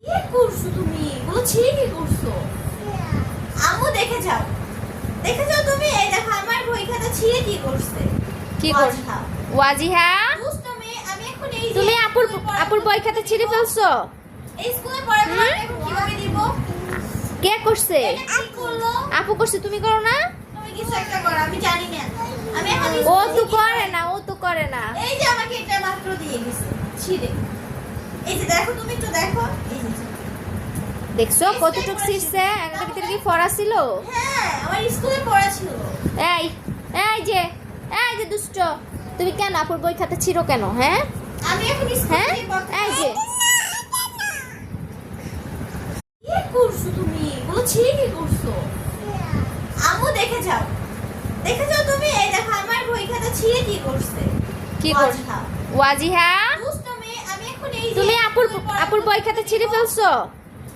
কি করছো তুমি? বলো ছিঁড়ে কি করছো? আম্মু দেখে যাও তুমি। এই দেখো আমার বই খাতা ছিঁড়ে কি করছে। কি করছো ওয়াজিহা? দুষ্ট মেয়ে, আমি এখন এই যে তুমি আপুর বই খাতা ছিঁড়ে ফেলছো? এই স্কুলে পড়াশোনা এখন কিভাবে দিব? কে করছে? এটা কি করলো? আপু করছে, তুমি করো না? তুমি কিছু একটা করো, আমি জানি না। আমি এখন ও স্কুলে তো কি করে না, ও তো করে না। এই যে আমাকে এটা মাত্র দিয়ে গেছে ছিঁড়ে। এই যে দেখো, তুমি একটু দেখো। এই যে দেখছো কতটুক ছিঁড়ছে? একটা ভিতরে কি ফরা ছিল? হ্যাঁ, আমার স্কুলে পড়া ছিল। এই এই যে দুষ্ট, তুমি কেন আপুর বই খাতা ছিঁড়ো কেন? হ্যাঁ আমি এখন স্কুলে হ্যাঁ গিয়ে পড়তে এই যে কি করছো তুমি? বলো ছিঁড়ে কি করছো? আম্মু দেখে যাও তুমি। এই দেখো আমার বই খাতা ছিঁড়ে কি করছে। কি করছো ওয়াজিহা? দুষ্ট মেয়ে, আমি এখন এই যে তুমি আপুর বই খাতা ছিঁড়ে ফেলছো?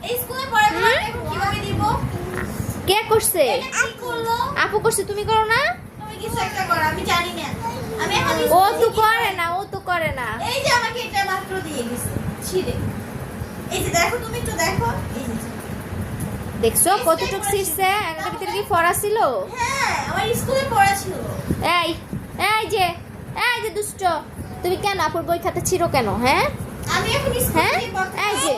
এই স্কুলে পড়াশোনা এখন কিভাবে দিব? কে করছে? এটা কি করলো? আপু করছে, তুমি করো না? তুমি কিছু একটা করো, আমি জানি না। আমি এখন ও স্কুলে তো কি করে না, ও তো করে না। এই যে আমাকে এটা মাত্র দিয়ে গেছে ছিঁড়ে। এই যে দেখো, তুমি একটু দেখো। এই যে দেখছো কতটুক ছিঁড়ছে? একটা ভিতরে কি ফরা ছিল? হ্যাঁ, আমার স্কুলে পড়া ছিল। এই এই যে দুষ্ট, তুমি কেন আপুর বই খাতা ছিঁড়ো কেন? হ্যাঁ আমি এখন স্কুলে হ্যাঁ গিয়ে পড়তে এই যে